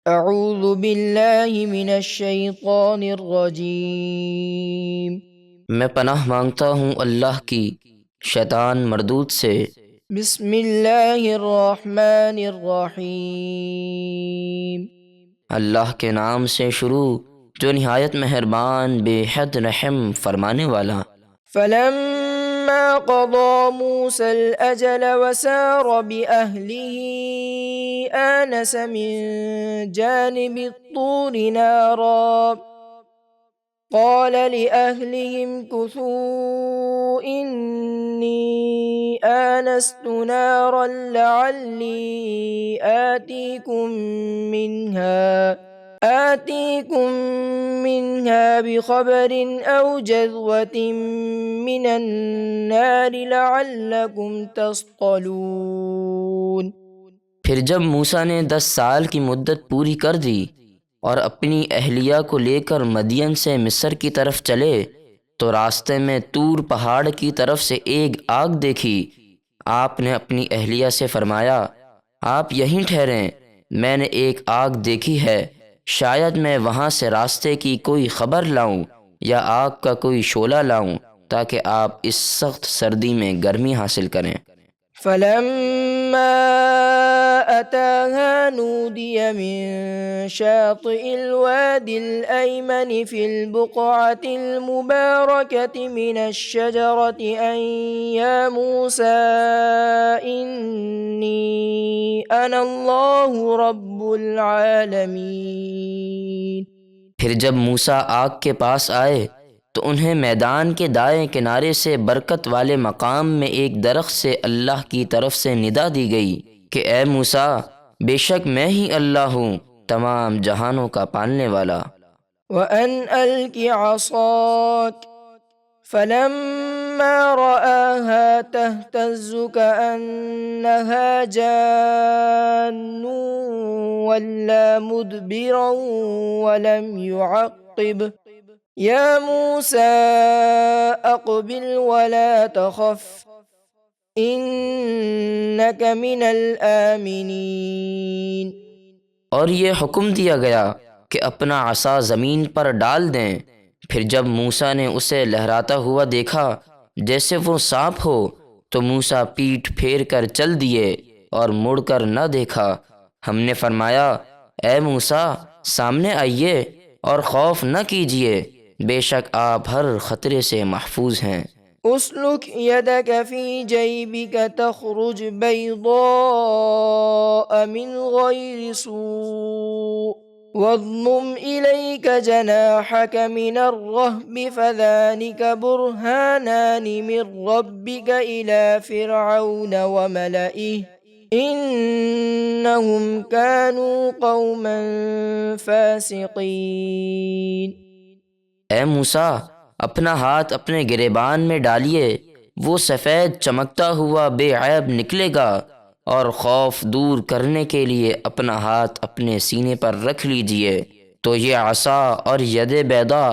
اعوذ باللہ من الشیطان الرجیم۔ میں پناہ مانگتا ہوں اللہ کی شیطان مردود سے۔ بسم اللہ الرحمن الرحیم۔ اللہ کے نام سے شروع جو نہایت مہربان بے حد رحم فرمانے والا۔ فلما قضى موسى الأجل وسار بأهله آنس من جانب الطور نارا قال لأهلهم كثوا إني آنست نارا لعلي آتيكم منها بخبر أو جذوة من النار لعلكم تصطلون۔ پھر جب موسیٰ نے 10 سال کی مدت پوری کر دی اور اپنی اہلیہ کو لے کر مدین سے مصر کی طرف چلے تو راستے میں طور پہاڑ کی طرف سے ایک آگ دیکھی۔ آپ نے اپنی اہلیہ سے فرمایا آپ یہیں ٹھہریں، میں نے ایک آگ دیکھی ہے، شاید میں وہاں سے راستے کی کوئی خبر لاؤں یا آگ کا کوئی شعلہ لاؤں تاکہ آپ اس سخت سردی میں گرمی حاصل کریں۔ فلما أتاها نودي من شاطئ الوادي الأيمن في البقعة المباركة من الشجرة أن يا موسى إني أنا الله رب العالمين۔ پھر جب موسیٰ آگ کے پاس آئے تو انہیں میدان کے دائیں کنارے سے برکت والے مقام میں ایک درخت سے اللہ کی طرف سے ندا دی گئی کہ اے موسیٰ بے شک میں ہی اللہ ہوں تمام جہانوں کا پالنے والا۔ وَأَنْ أَلْقِ عَصَاكَ فَلَمَّا رَآهَا تَهْتَزُّ كَأَنَّهَا جَانٌّ وَلَّى مُدْبِرًا وَلَمْ يُعَقِّبْ يَا مُوسَىٰ أَقْبِلْ وَلَا تَخَفْ إِنَّكَ مِنَ الْآمِنِينَ۔ اور یہ حکم دیا گیا کہ اپنا عصا زمین پر ڈال دیں۔ پھر جب موسیٰ نے اسے لہراتا ہوا دیکھا جیسے وہ سانپ ہو تو موسیٰ پیٹھ پھیر کر چل دیے اور مڑ کر نہ دیکھا۔ ہم نے فرمایا اے موسیٰ سامنے آئیے اور خوف نہ کیجیے، بے شک آپ ہر خطرے سے محفوظ ہیں۔ اسلک یدک فی جیبک تخرج بیضاء من غیر سوء واضمم الیک جناحک من الرہب فذلک برہانان من ربک الی فرعون وملئہ انہم کانوا قوما فاسقین۔ اے موسیٰ اپنا ہاتھ اپنے گریبان میں ڈالیے، وہ سفید چمکتا ہوا بے عیب نکلے گا، اور خوف دور کرنے کے لیے اپنا ہاتھ اپنے سینے پر رکھ لیجئے۔ تو یہ عصا اور ید بیضا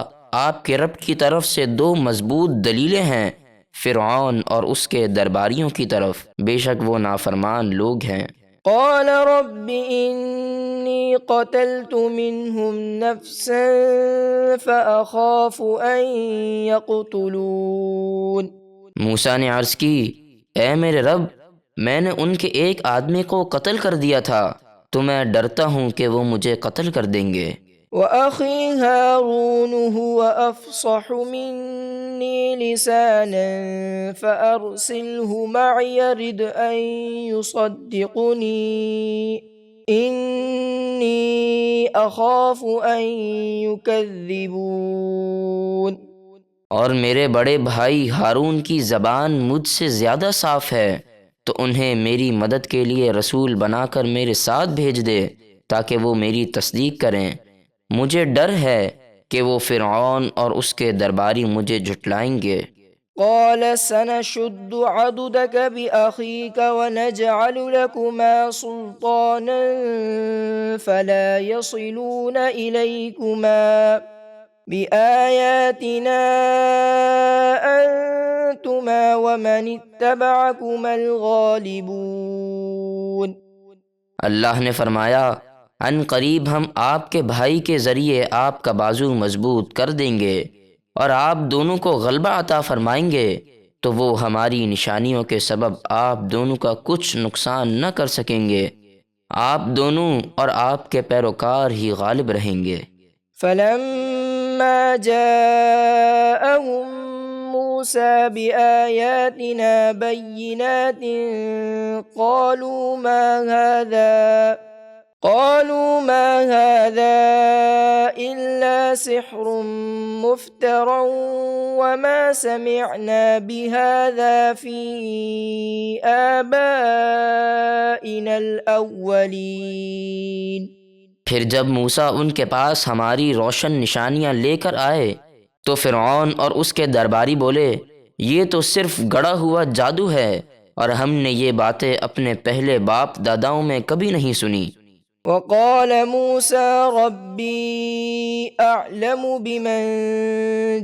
آپ کے رب کی طرف سے 2 مضبوط دلیلیں ہیں فرعون اور اس کے درباریوں کی طرف، بے شک وہ نافرمان لوگ ہیں۔ قال رب إني قتلت منهم نفسا فأخاف أن يقتلون۔ موسیٰ نے عرض کی اے میرے رب میں نے ان کے ایک آدمی کو قتل کر دیا تھا تو میں ڈرتا ہوں کہ وہ مجھے قتل کر دیں گے۔ وأخي هارون هو أفصح مني لسانا فأرسله معي رد أن يصدقني إني أخاف أن يكذبون۔ اور میرے بڑے بھائی ہارون کی زبان مجھ سے زیادہ صاف ہے تو انہیں میری مدد کے لیے رسول بنا کر میرے ساتھ بھیج دے تاکہ وہ میری تصدیق کریں۔ مجھے ڈر ہے کہ وہ فرعون اور اس کے درباری مجھے جھٹلائیں گے۔ قال سنشد عضدك بأخيك ونجعل لكما سلطانا فلا يصلون إليكما بآياتنا أنتما ومن اتبعكما الغالبون۔ اللہ نے فرمایا ان قریب ہم آپ کے بھائی کے ذریعے آپ کا بازو مضبوط کر دیں گے اور آپ دونوں کو غلبہ عطا فرمائیں گے، تو وہ ہماری نشانیوں کے سبب آپ دونوں کا کچھ نقصان نہ کر سکیں گے، آپ دونوں اور آپ کے پیروکار ہی غالب رہیں گے۔ فلما جاءهم موسى بآياتنا بينات قالوا ما هذا إلا سحر مفترى وما سمعنا بهذا في آبائنا الأولين۔ پھر جب موسیٰ ان کے پاس ہماری روشن نشانیاں لے کر آئے تو فرعون اور اس کے درباری بولے، یہ تو صرف گڑا ہوا جادو ہے، اور ہم نے یہ باتیں اپنے پہلے باپ داداؤں میں کبھی نہیں سنی۔ وقال موسى ربي أعلم بمن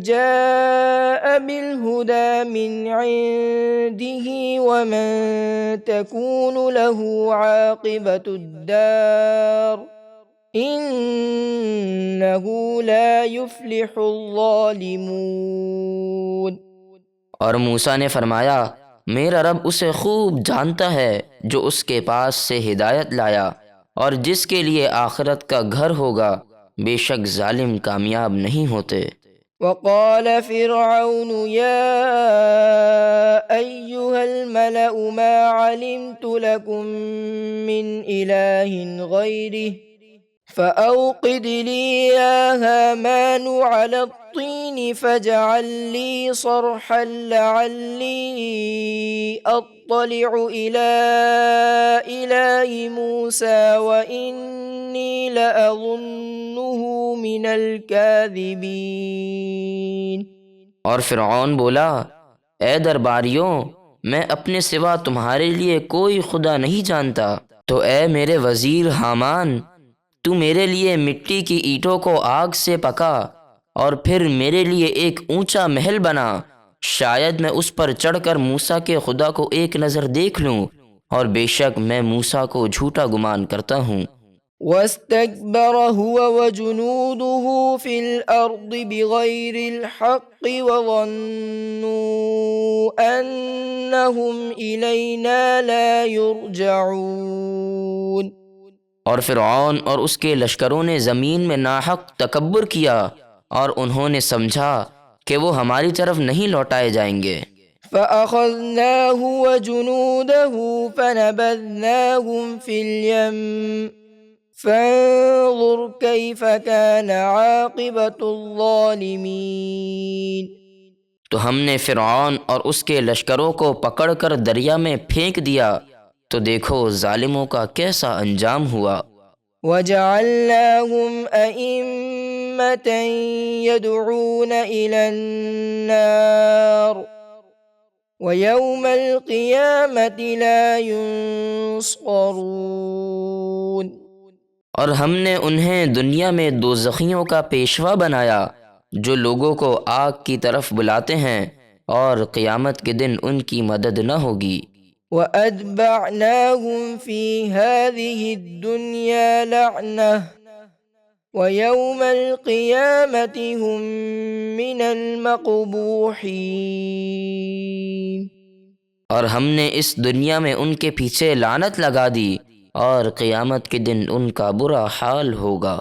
جاء بالهدى من عنده ومن تكون له عاقبة الدار إنه لا يفلح الظالمون۔ اور موسیٰ نے فرمایا، میرا رب اسے خوب جانتا ہے جو اس کے پاس سے ہدایت لایا، اور جس کے لیے آخرت کا گھر ہوگا، بے شک ظالم کامیاب نہیں ہوتے۔ وقال فرعون يا أيها الملأ ما علمت لكم من إله غيره فأوقد لي يا هامان على الطين فاجعل لي صرحا لعلي أطلع إلى إله موسى وإني لأظنه من الكاذبين۔ اور فرعون بولا، اے درباریوں، میں اپنے سوا تمہارے لیے کوئی خدا نہیں جانتا، تو اے میرے وزیر حامان، تو میرے لیے مٹی کی اینٹوں کو آگ سے پکا اور پھر میرے لیے ایک اونچا محل بنا، شاید میں اس پر چڑھ کر موسیٰ کے خدا کو ایک نظر دیکھ لوں، اور بے شک میں موسیٰ کو جھوٹا گمان کرتا ہوں۔ واستكبر هو وجنوده في الأرض بغير الحق وظنوا أنهم إلينا لا يرجعون۔ اور فرعون اور اس کے لشکروں نے زمین میں ناحق تکبر کیا، اور انہوں نے سمجھا کہ وہ ہماری طرف نہیں لوٹائے جائیں گے۔ فأخذناه وجنوده فنبذناهم في اليم فانظر كيف كان عاقبة الظالمين۔ تو ہم نے فرعون اور اس کے لشکروں کو پکڑ کر دریا میں پھینک دیا، تو دیکھو ظالموں کا کیسا انجام ہوا۔ وجعلناهم أئمة يدعون إلى النار ويوم القيامة لا ينصرون۔ اور ہم نے انہیں دنیا میں دوزخیوں کا پیشوا بنایا جو لوگوں کو آگ کی طرف بلاتے ہیں، اور قیامت کے دن ان کی مدد نہ ہوگی۔ وَأَتْبَعْنَاهُمْ فِي هَذِهِ الدُّنْيَا لَعْنَةً وَيَوْمَ الْقِيَامَةِ هُمْ مِنَ الْمَقْبُوحِينَ۔ اور ہم نے اس دنیا میں ان کے پیچھے لعنت لگا دی، اور قیامت کے دن ان کا برا حال ہوگا۔